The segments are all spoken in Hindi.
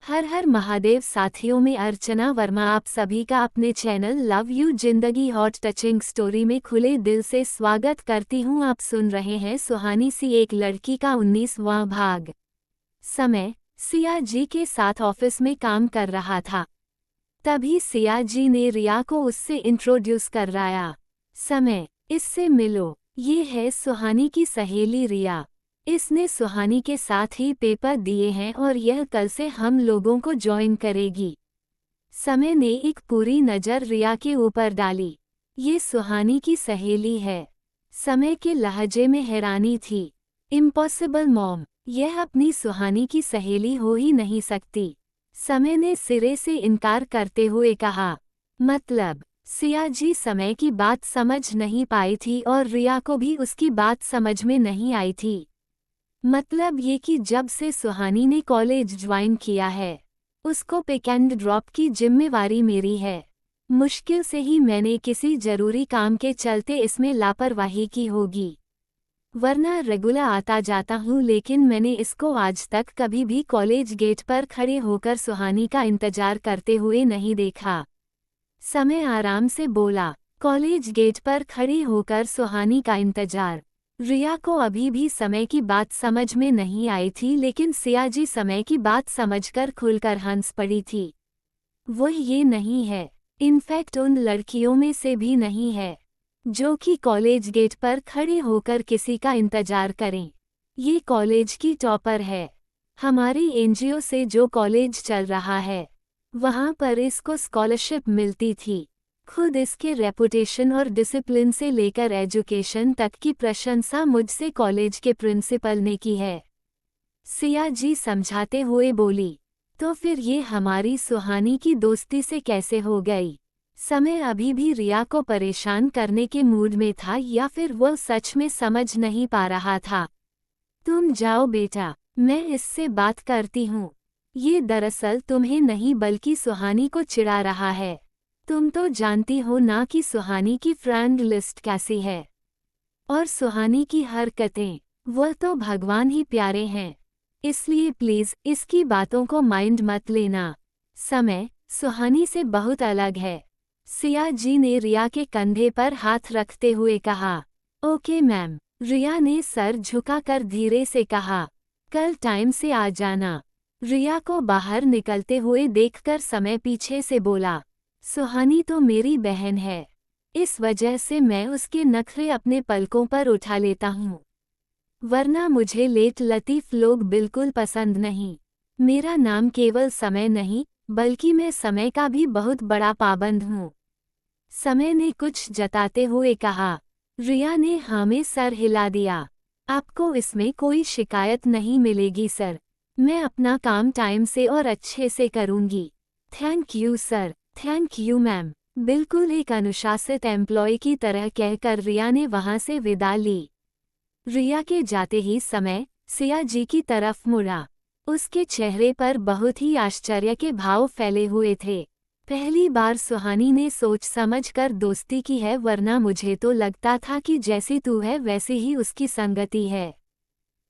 हर हर महादेव साथियों में अर्चना वर्मा आप सभी का अपने चैनल लव यू जिंदगी हॉट टचिंग स्टोरी में खुले दिल से स्वागत करती हूँ। आप सुन रहे हैं सुहानी सी एक लड़की का 19वां भाग। समय सिया जी के साथ ऑफिस में काम कर रहा था। तभी सिया जी ने रिया को उससे इंट्रोड्यूस कराया। समय इससे मिलो, ये है सुहानी की सहेली रिया। इसने सुहानी के साथ ही पेपर दिए हैं और यह कल से हम लोगों को ज्वाइन करेगी। समय ने एक पूरी नज़र रिया के ऊपर डाली। ये सुहानी की सहेली है। समय के लहजे में हैरानी थी। इम्पॉसिबल मॉम, यह अपनी सुहानी की सहेली हो ही नहीं सकती। समय ने सिरे से इनकार करते हुए कहा। मतलब? सिया जी समय की बात समझ नहीं पाई थी और रिया को भी उसकी बात समझ में नहीं आई थी। मतलब ये कि जब से सुहानी ने कॉलेज ज्वाइन किया है, उसको पिक एंड ड्रॉप की जिम्मेवारी मेरी है। मुश्किल से ही मैंने किसी जरूरी काम के चलते इसमें लापरवाही की होगी, वरना रेगुलर आता जाता हूँ, लेकिन मैंने इसको आज तक कभी भी कॉलेज गेट पर खड़े होकर सुहानी का इंतजार करते हुए नहीं देखा। समय आराम से बोला। कॉलेज गेट पर खड़ी होकर सुहानी का इंतजार। रिया को अभी भी समय की बात समझ में नहीं आई थी, लेकिन सिया जी समय की बात समझकर खुलकर हंस पड़ी थी। वो ये नहीं है, इनफैक्ट उन लड़कियों में से भी नहीं है जो कि कॉलेज गेट पर खड़े होकर किसी का इंतजार करें। ये कॉलेज की टॉपर है। हमारी एनजीओ से जो कॉलेज चल रहा है, वहाँ पर इसको स्कॉलरशिप मिलती थी। खुद इसके रेपुटेशन और डिसिप्लिन से लेकर एजुकेशन तक की प्रशंसा मुझसे कॉलेज के प्रिंसिपल ने की है। सिया जी समझाते हुए बोली। तो फिर ये हमारी सुहानी की दोस्ती से कैसे हो गई? समय अभी भी रिया को परेशान करने के मूड में था, या फिर वह सच में समझ नहीं पा रहा था। तुम जाओ बेटा, मैं इससे बात करती हूँ। ये दरअसल तुम्हें नहीं बल्कि सुहानी को चिढ़ा रहा है। तुम तो जानती हो ना कि सुहानी की फ्रेंड लिस्ट कैसी है, और सुहानी की हरकतें, वह तो भगवान ही प्यारे हैं। इसलिए प्लीज इसकी बातों को माइंड मत लेना। समय सुहानी से बहुत अलग है। सिया जी ने रिया के कंधे पर हाथ रखते हुए कहा। ओके मैम, रिया ने सर झुकाकर धीरे से कहा। कल टाइम से आ जाना। रिया को बाहर निकलते हुए देखकर समय पीछे से बोला। सुहानी तो मेरी बहन है, इस वजह से मैं उसके नखरे अपने पलकों पर उठा लेता हूँ, वरना मुझे लेट लतीफ़ लोग बिल्कुल पसंद नहीं। मेरा नाम केवल समय नहीं, बल्कि मैं समय का भी बहुत बड़ा पाबंद हूँ। समय ने कुछ जताते हुए कहा। रिया ने हाँ में सर हिला दिया। आपको इसमें कोई शिकायत नहीं मिलेगी सर। मैं अपना काम टाइम से और अच्छे से करूँगी। Thank you sir. Thank you ma'am. बिल्कुल एक अनुशासित एम्प्लॉय की तरह कहकर रिया ने वहां से विदा ली। रिया के जाते ही समय सिया जी की तरफ मुड़ा। उसके चेहरे पर बहुत ही आश्चर्य के भाव फैले हुए थे। पहली बार सुहानी ने सोच समझकर दोस्ती की है, वरना मुझे तो लगता था कि जैसी तू है वैसी ही उसकी संगति है।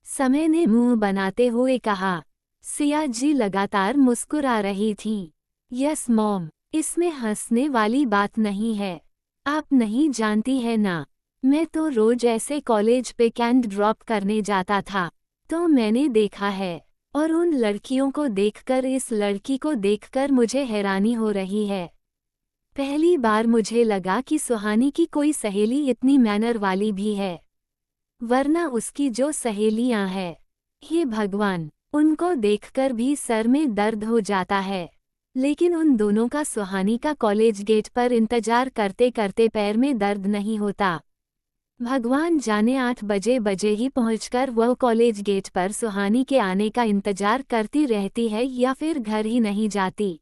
समय ने मुंह बनाते हुए कहा। सिया जी लगातार मुस्कुरा रही थीं। यस मॉम, इसमें हंसने वाली बात नहीं है। आप नहीं जानती है ना, मैं तो रोज ऐसे कॉलेज पिक एंड ड्रॉप करने जाता था, तो मैंने देखा है। और उन लड़कियों को देखकर इस लड़की को देखकर मुझे हैरानी हो रही है। पहली बार मुझे लगा कि सुहानी की कोई सहेली इतनी मैनर वाली भी है, वरना उसकी जो सहेलियां हैं, हे भगवान, उनको देखकर भी सर में दर्द हो जाता है। लेकिन उन दोनों का सुहानी का कॉलेज गेट पर इंतजार करते करते पैर में दर्द नहीं होता। भगवान जाने 8 बजे ही पहुंचकर वह कॉलेज गेट पर सुहानी के आने का इंतजार करती रहती है, या फिर घर ही नहीं जाती।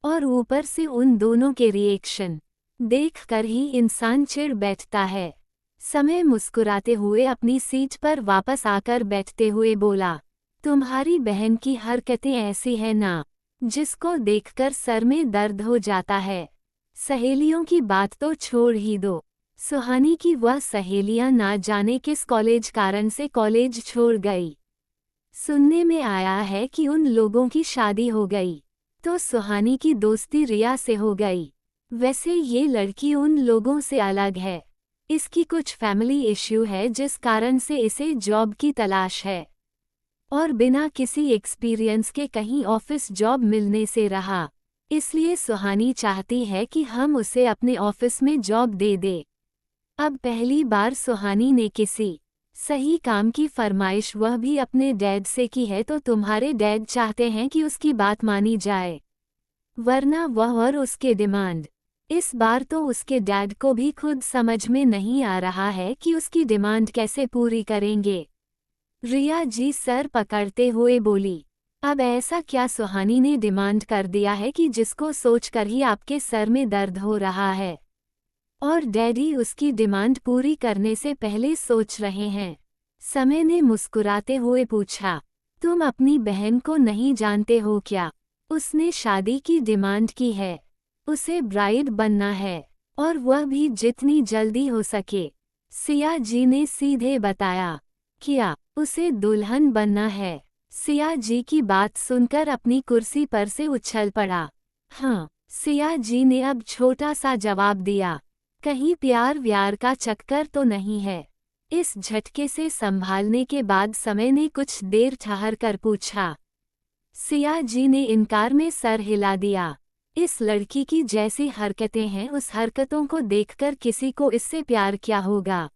और ऊपर से उन दोनों के रिएक्शन देखकर ही इंसान चिढ़ बैठता है। समय मुस्कुराते हुए अपनी सीट पर वापस आकर बैठते हुए बोला। तुम्हारी बहन की हरकतें ऐसी है ना, जिसको देखकर सर में दर्द हो जाता है। सहेलियों की बात तो छोड़ ही दो, सुहानी की वह सहेलियां ना जाने किस कॉलेज कारण से कॉलेज छोड़ गई। सुनने में आया है कि उन लोगों की शादी हो गई, तो सुहानी की दोस्ती रिया से हो गई। वैसे ये लड़की उन लोगों से अलग है। इसकी कुछ फैमिली इश्यू है जिस कारण से इसे जॉब की तलाश है, और बिना किसी एक्सपीरियंस के कहीं ऑफिस जॉब मिलने से रहा, इसलिए सुहानी चाहती है कि हम उसे अपने ऑफिस में जॉब दे दे। अब पहली बार सुहानी ने किसी सही काम की फरमाइश वह भी अपने डैड से की है, तो तुम्हारे डैड चाहते हैं कि उसकी बात मानी जाए, वरना वह और उसके डिमांड। इस बार तो उसके डैड को भी खुद समझ में नहीं आ रहा है कि उसकी डिमांड कैसे पूरी करेंगे। रिया जी सर पकड़ते हुए बोली, अब ऐसा क्या सुहानी ने डिमांड कर दिया है कि जिसको सोचकर ही आपके सर में दर्द हो रहा है, और डैडी उसकी डिमांड पूरी करने से पहले सोच रहे हैं? समय ने मुस्कुराते हुए पूछा, तुम अपनी बहन को नहीं जानते हो क्या? उसने शादी की डिमांड की है, उसे ब्राइड बनना है, और वह भी जितनी जल्दी हो सके। सिया जी ने सीधे बताया। क्या उसे दुल्हन बनना है? सिया जी की बात सुनकर अपनी कुर्सी पर से उछल पड़ा। हाँ, सिया जी ने अब छोटा सा जवाब दिया, कहीं प्यार व्यार का चक्कर तो नहीं है? इस झटके से संभालने के बाद समय ने कुछ देर ठहर कर पूछा। सिया जी ने इनकार में सर हिला दिया। इस लड़की की जैसी हरकतें हैं, उस हरकतों को देखकर किसी को इससे प्यार क्या होगा?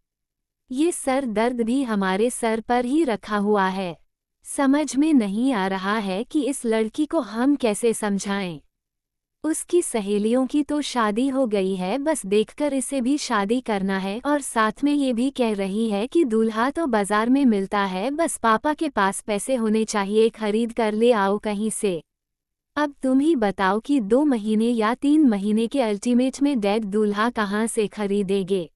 ये सर दर्द भी हमारे सर पर ही रखा हुआ है। समझ में नहीं आ रहा है कि इस लड़की को हम कैसे समझाएं। उसकी सहेलियों की तो शादी हो गई है, बस देखकर इसे भी शादी करना है, और साथ में ये भी कह रही है कि दूल्हा तो बाजार में मिलता है, बस पापा के पास पैसे होने चाहिए, खरीद कर ले आओ कहीं से। अब तुम ही बताओ कि 2 महीने या 3 महीने के अल्टीमेट में डैड दूल्हा कहाँ से खरीदेंगे,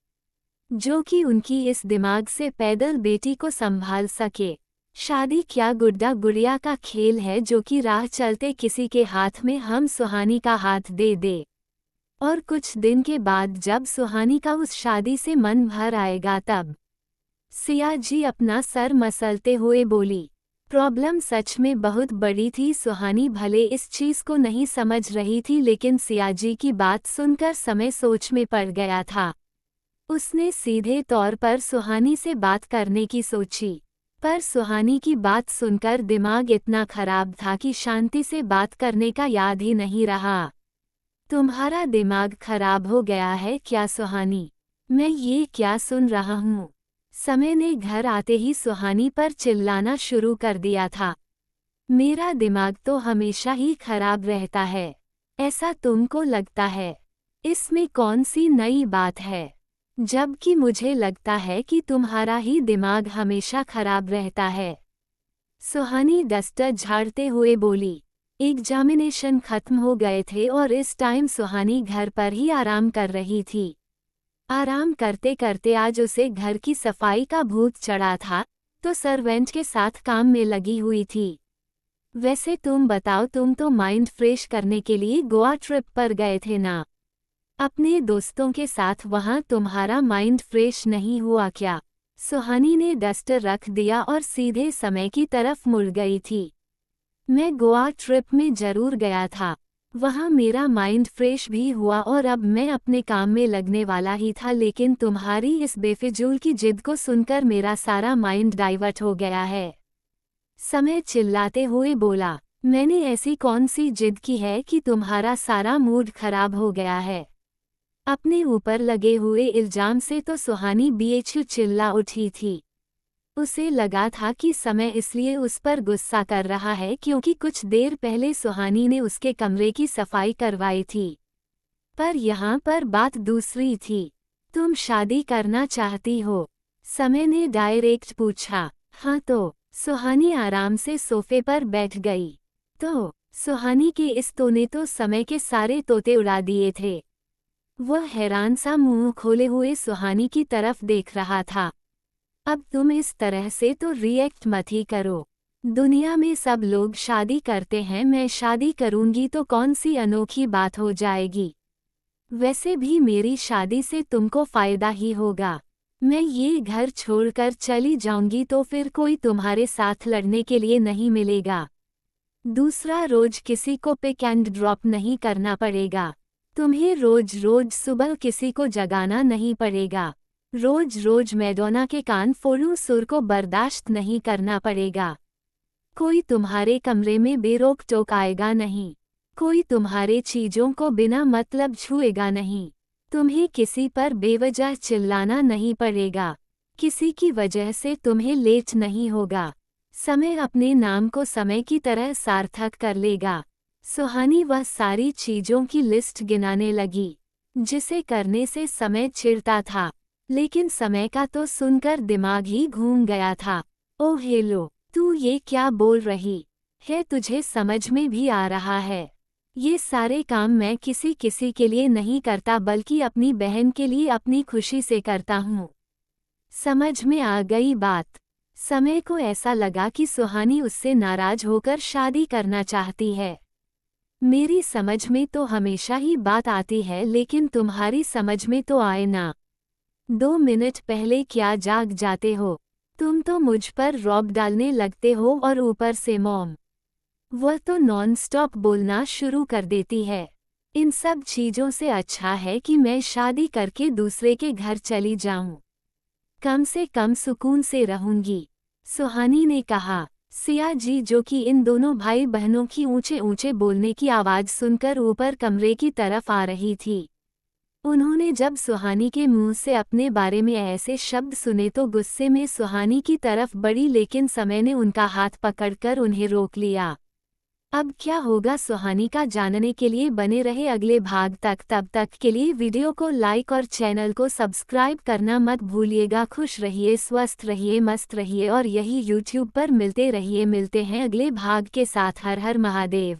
जो कि उनकी इस दिमाग से पैदल बेटी को संभाल सके? शादी क्या गुड्डा गुड़िया का खेल है जो कि राह चलते किसी के हाथ में हम सुहानी का हाथ दे दे, और कुछ दिन के बाद जब सुहानी का उस शादी से मन भर आएगा तब? सिया जी अपना सर मसलते हुए बोली, प्रॉब्लम सच में बहुत बड़ी थी। सुहानी भले इस चीज को नहीं समझ रही थी, लेकिन सिया जी की बात सुनकर समय सोच में पड़ गया था। उसने सीधे तौर पर सुहानी से बात करने की सोची, पर सुहानी की बात सुनकर दिमाग इतना खराब था कि शांति से बात करने का याद ही नहीं रहा। तुम्हारा दिमाग खराब हो गया है क्या सुहानी? मैं ये क्या सुन रहा हूँ? समय ने घर आते ही सुहानी पर चिल्लाना शुरू कर दिया था। मेरा दिमाग तो हमेशा ही खराब रहता है, ऐसा तुमको लगता है? इसमें कौन सी नई बात है? जबकि मुझे लगता है कि तुम्हारा ही दिमाग हमेशा खराब रहता है। सुहानी डस्टर झाड़ते हुए बोली, एग्जामिनेशन खत्म हो गए थे और इस टाइम सुहानी घर पर ही आराम कर रही थी। आराम करते करते आज उसे घर की सफाई का भूत चढ़ा था, तो सर्वेंट के साथ काम में लगी हुई थी। वैसे तुम बताओ, तुम तो माइंड फ्रेश करने के लिए गोवा ट्रिप पर गए थे ना? अपने दोस्तों के साथ वहां तुम्हारा माइंड फ्रेश नहीं हुआ क्या? सुहानी ने डस्टर रख दिया और सीधे समय की तरफ मुड़ गई थी। मैं गोवा ट्रिप में जरूर गया था, वहां मेरा माइंड फ्रेश भी हुआ और अब मैं अपने काम में लगने वाला ही था, लेकिन तुम्हारी इस बेफिजूल की जिद को सुनकर मेरा सारा माइंड डाइवर्ट हो गया है। समय चिल्लाते हुए बोला, मैंने ऐसी कौन सी जिद की है कि तुम्हारा सारा मूड खराब हो गया है? अपने ऊपर लगे हुए इल्जाम से तो सुहानी बेचैन चिल्ला उठी थी। उसे लगा था कि समय इसलिए उस पर गुस्सा कर रहा है क्योंकि कुछ देर पहले सुहानी ने उसके कमरे की सफाई करवाई थी। पर यहाँ पर बात दूसरी थी। तुम शादी करना चाहती हो? समय ने डायरेक्ट पूछा। हाँ तो? सुहानी आराम से सोफे पर बैठ गई। तो? सुहानी के इस तोने तो समय के सारे तोते उड़ा दिए थे। वह हैरान सा मुंह खोले हुए सुहानी की तरफ देख रहा था। अब तुम इस तरह से तो रिएक्ट मत ही करो। दुनिया में सब लोग शादी करते हैं, मैं शादी करूंगी तो कौन सी अनोखी बात हो जाएगी? वैसे भी मेरी शादी से तुमको फायदा ही होगा। मैं ये घर छोड़कर चली जाऊंगी तो फिर कोई तुम्हारे साथ लड़ने के लिए नहीं मिलेगा। दूसरा, रोज किसी को पिक एंड ड्रॉप नहीं करना पड़ेगा। तुम्हें रोज रोज सुबह किसी को जगाना नहीं पड़ेगा। रोज रोज मैडोना के कान फोड़ू सुर को बर्दाश्त नहीं करना पड़ेगा। कोई तुम्हारे कमरे में बेरोक टोक आएगा नहीं। कोई तुम्हारे चीजों को बिना मतलब छुएगा नहीं। तुम्हें किसी पर बेवजह चिल्लाना नहीं पड़ेगा। किसी की वजह से तुम्हें लेट नहीं होगा। समय अपने नाम को समय की तरह सार्थक कर लेगा। सुहानी वह सारी चीजों की लिस्ट गिनाने लगी जिसे करने से समय चिढ़ता था, लेकिन समय का तो सुनकर दिमाग ही घूम गया था। ओह हेलो, तू ये क्या बोल रही है? तुझे समझ में भी आ रहा है? ये सारे काम मैं किसी किसी के लिए नहीं करता बल्कि अपनी बहन के लिए अपनी खुशी से करता हूँ। समझ में आ गई बात। समय को ऐसा लगा कि सुहानी उससे नाराज होकर शादी करना चाहती है। मेरी समझ में तो हमेशा ही बात आती है, लेकिन तुम्हारी समझ में तो आए ना। 2 मिनट पहले क्या जाग जाते हो? तुम तो मुझ पर रौब डालने लगते हो और ऊपर से मॉम, वह तो नॉन स्टॉप बोलना शुरू कर देती है। इन सब चीजों से अच्छा है कि मैं शादी करके दूसरे के घर चली जाऊं। कम से कम सुकून से रहूंगी। सुहानी ने कहा। सिया जी, जो कि इन दोनों भाई बहनों की ऊंचे ऊंचे बोलने की आवाज सुनकर ऊपर कमरे की तरफ आ रही थी। उन्होंने जब सुहानी के मुंह से अपने बारे में ऐसे शब्द सुने तो गुस्से में सुहानी की तरफ बढ़ी, लेकिन समय ने उनका हाथ पकड़कर उन्हें रोक लिया। अब क्या होगा सुहानी का जानने के लिए बने रहे अगले भाग तक। तब तक के लिए वीडियो को लाइक और चैनल को सब्सक्राइब करना मत भूलिएगा। खुश रहिए, स्वस्थ रहिए, मस्त रहिए और यही YouTube पर मिलते रहिए। मिलते हैं अगले भाग के साथ। हर हर महादेव।